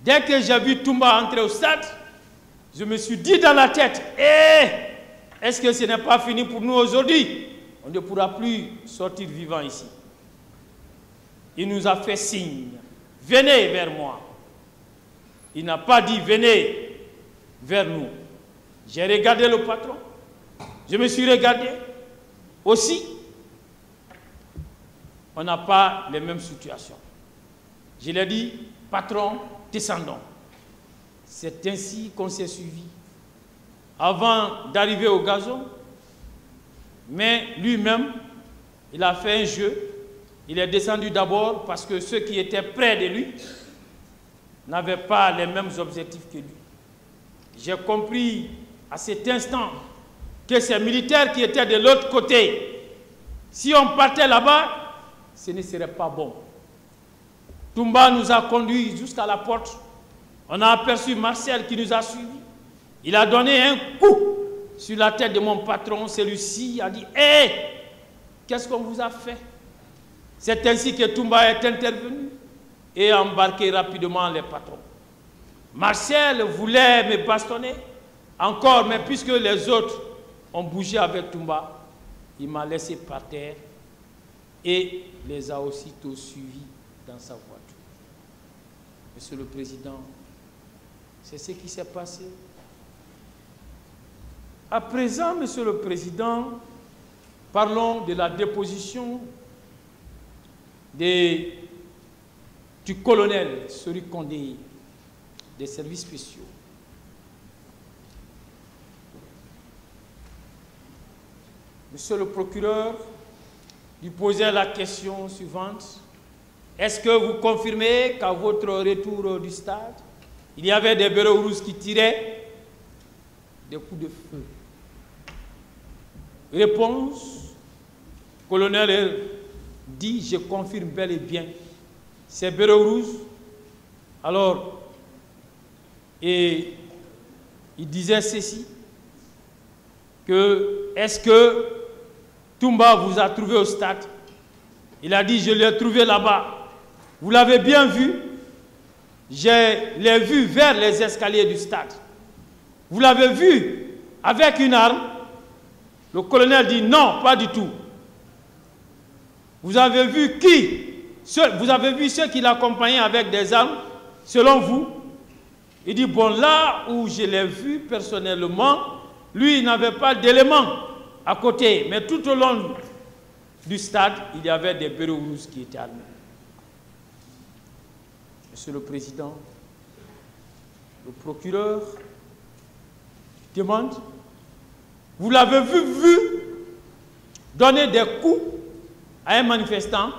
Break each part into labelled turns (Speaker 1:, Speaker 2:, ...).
Speaker 1: Dès que j'ai vu Toumba entrer au stade, je me suis dit dans la tête, est-ce que ce n'est pas fini pour nous aujourd'hui? On ne pourra plus sortir vivant ici. Il nous a fait signe, venez vers moi. Il n'a pas dit venez vers nous. J'ai regardé le patron, je me suis regardé aussi. On n'a pas les mêmes situations. Je l'ai dit, patron, descendons. C'est ainsi qu'on s'est suivi. Avant d'arriver au gazon, mais lui-même, il a fait un jeu. Il est descendu d'abord parce que ceux qui étaient près de lui n'avaient pas les mêmes objectifs que lui. J'ai compris à cet instant que ces militaires qui étaient de l'autre côté, si on partait là-bas, ce ne serait pas bon. Toumba nous a conduits jusqu'à la porte. On a aperçu Marcel qui nous a suivis. Il a donné un coup sur la tête de mon patron. Celui-ci a dit « Hé, qu'est-ce qu'on vous a fait ?» C'est ainsi que Toumba est intervenu et a embarqué rapidement les patrons. Marcel voulait me bastonner encore, mais puisque les autres ont bougé avec Toumba, il m'a laissé par terre et les a aussitôt suivis dans sa voiture. Monsieur le Président, c'est ce qui s'est passé. À présent, Monsieur le Président, parlons de la déposition du colonel Sori Kondé des services spéciaux. Monsieur le procureur, lui posait la question suivante. Est-ce que vous confirmez qu'à votre retour du stade, il y avait des béros rouges qui tiraient des coups de feu? Réponse, colonel dit, je confirme bel et bien. Ces béros rouges, alors, et il disait ceci, que est-ce que Toumba vous a trouvé au stade? Il a dit, je l'ai trouvé là-bas. Vous l'avez bien vu? Je l'ai vu vers les escaliers du stade. Vous l'avez vu avec une arme? Le colonel dit, non, pas du tout. Vous avez vu qui? Vous avez vu ceux qui l'accompagnaient avec des armes, selon vous? Il dit, bon, là où je l'ai vu personnellement, lui, il n'avait pas d'éléments à côté, mais tout au long du stade, il y avait des béros rouges qui étaient armés. Monsieur le Président, le procureur demande, vous l'avez vu donner des coups à un manifestant?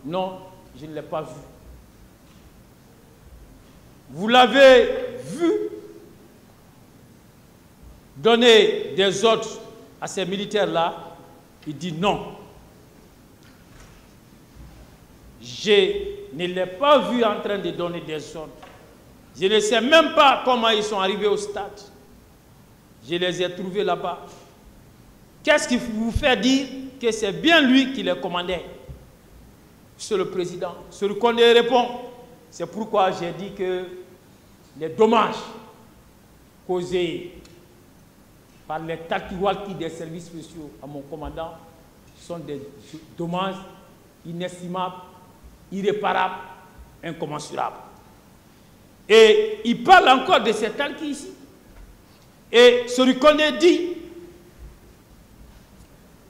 Speaker 1: Non, je ne l'ai pas vu. Vous l'avez vu donner des ordres à ces militaires-là? Il dit non. Je ne l'ai pas vu en train de donner des ordres. Je ne sais même pas comment ils sont arrivés au stade. Je les ai trouvés là-bas. Qu'est-ce qui vous fait dire que c'est bien lui qui les commandait? Monsieur le Président, Sori Kondé répond, c'est pourquoi j'ai dit que les dommages causés par les tactiques des services spéciaux à mon commandant sont des dommages inestimables, irréparables, incommensurables. Et il parle encore de ces talquis ici. Et Sori Kondé dit,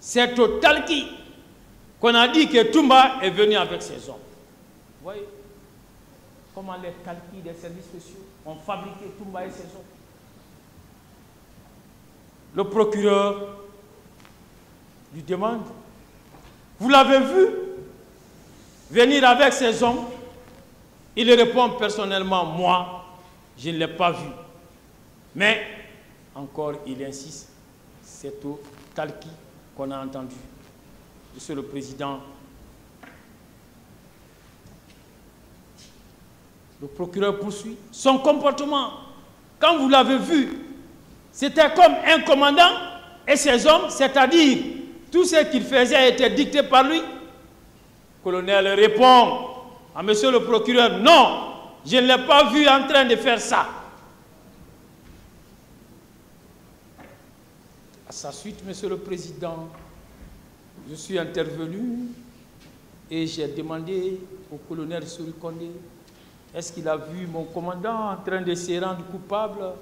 Speaker 1: c'est au talqui qu'on a dit que Toumba est venu avec ses hommes. Vous voyez comment les talquis des services spéciaux ont fabriqué Toumba et ses hommes. Le procureur lui demande, vous l'avez vu venir avec ses hommes? Il répond personnellement, moi, je ne l'ai pas vu. Mais, encore, il insiste, c'est au talqui qu'on a entendu. Monsieur le Président, le procureur poursuit. Son comportement, quand vous l'avez vu, c'était comme un commandant et ses hommes, c'est-à-dire tout ce qu'il faisait était dicté par lui. Le colonel répond à monsieur le procureur, non, je ne l'ai pas vu en train de faire ça. À sa suite, Monsieur le Président, je suis intervenu et j'ai demandé au colonel Sori Kondé, est-ce qu'il a vu mon commandant en train de se rendre coupable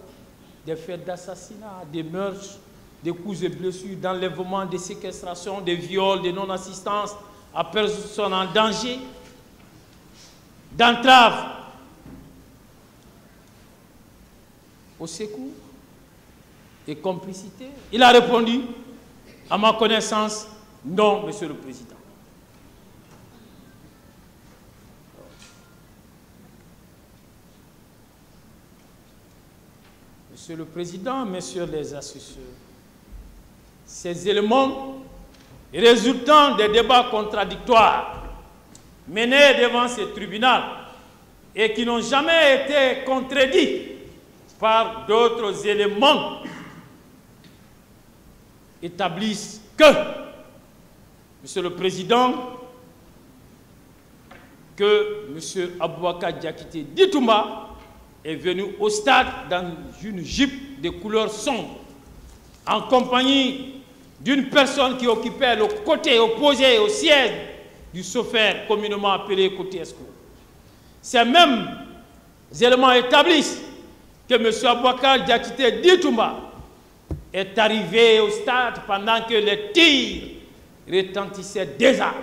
Speaker 1: des faits d'assassinat, des meurtres, des coups et blessures, d'enlèvement, de séquestration, de viols, de non-assistance à personne en danger, d'entrave au secours et complicité? Il a répondu, à ma connaissance, non, Monsieur le Président. Monsieur le Président, Messieurs les assesseurs, ces éléments résultant des débats contradictoires menés devant ce tribunal et qui n'ont jamais été contredits par d'autres éléments établissent que, Monsieur le Président, que M. Aboubakar Diakité Ditoumba est venu au stade dans une Jeep de couleur sombre, en compagnie d'une personne qui occupait le côté opposé au siège du chauffeur communément appelé côté escroc. Ces mêmes éléments établissent que M. Aboubakar Diakité Ditoumba est arrivé au stade pendant que les tirs retentissaient déjà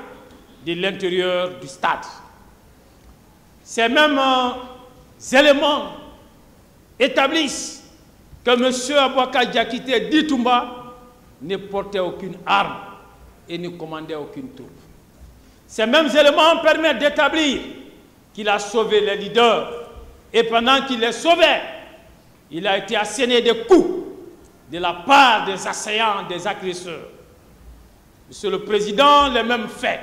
Speaker 1: de l'intérieur du stade. Ces mêmes éléments établissent que M. Aboubakar Diakité Ditoumba ne portait aucune arme et ne commandait aucune troupe. Ces mêmes éléments permettent d'établir qu'il a sauvé les leaders et pendant qu'il les sauvait, il a été asséné des coups de la part des assaillants, des agresseurs. Monsieur le Président, les mêmes faits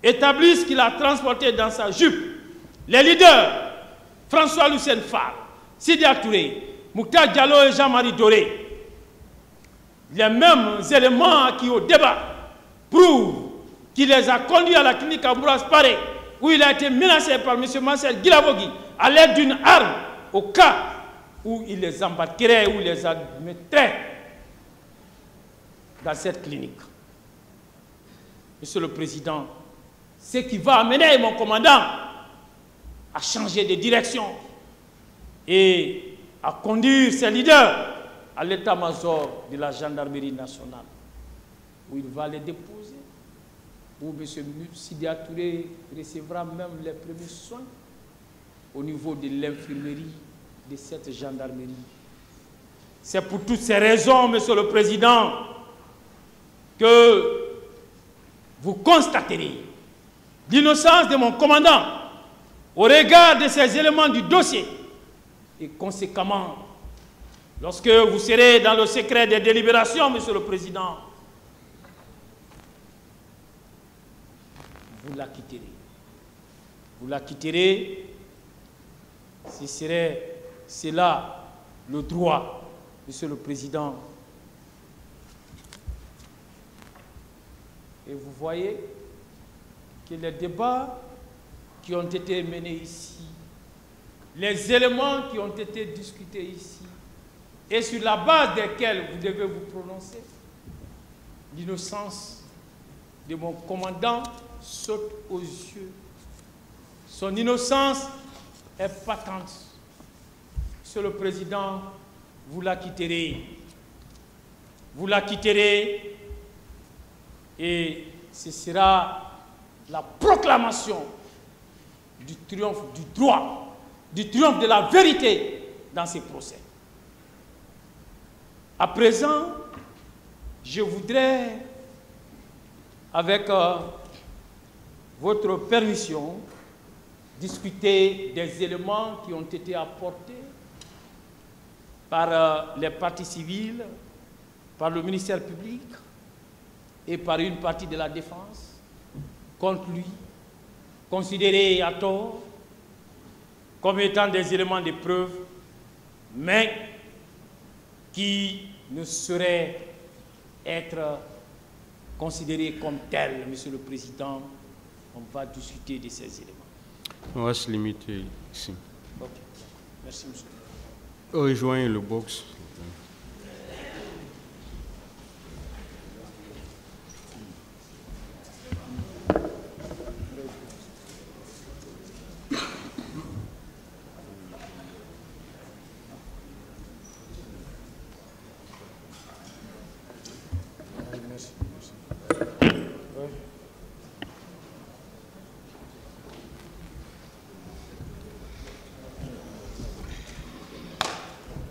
Speaker 1: établissent qu'il a transporté dans sa jupe les leaders François Lucien Fall, Sidia Touré, Mouktar Diallo et Jean-Marie Doré. Les mêmes éléments qui, au débat, prouvent qu'il les a conduits à la clinique à Bourras-Paré, où il a été menacé par M. Marcel Guilavogui à l'aide d'une arme, au cas où il les embarquerait, où il les admettrait dans cette clinique. Monsieur le Président, ce qui va amener mon commandant à changer de direction et à conduire ses leaders à l'état-major de la gendarmerie nationale, où il va les déposer, où M. Sidia Touré recevra même les premiers soins au niveau de l'infirmerie de cette gendarmerie. C'est pour toutes ces raisons, Monsieur le Président, que vous constaterez l'innocence de mon commandant au regard de ces éléments du dossier et conséquemment, lorsque vous serez dans le secret des délibérations, Monsieur le Président, vous la quitterez. Vous la quitterez, c'est là le droit, Monsieur le Président. Et vous voyez que les débats qui ont été menés ici, les éléments qui ont été discutés ici, et sur la base desquels vous devez vous prononcer, l'innocence de mon commandant saute aux yeux. Son innocence est patente. Monsieur le Président, vous la quitterez. Vous la quitterez et ce sera la proclamation du triomphe du droit, du triomphe de la vérité dans ces procès. À présent, je voudrais, avec votre permission, discuter des éléments qui ont été apportés par les parties civiles, par le ministère public et par une partie de la défense contre lui, considérés à tort comme étant des éléments de preuve, mais qui ne sauraient être considérés comme tels, Monsieur le Président. On va discuter de ces éléments.
Speaker 2: On va se limiter ici.
Speaker 1: Ok. Merci, monsieur.
Speaker 2: Rejoignez le box.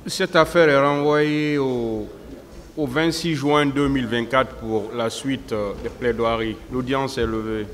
Speaker 2: Cette affaire est renvoyée au 26 juin 2024 pour la suite des plaidoiries. L'audience est levée.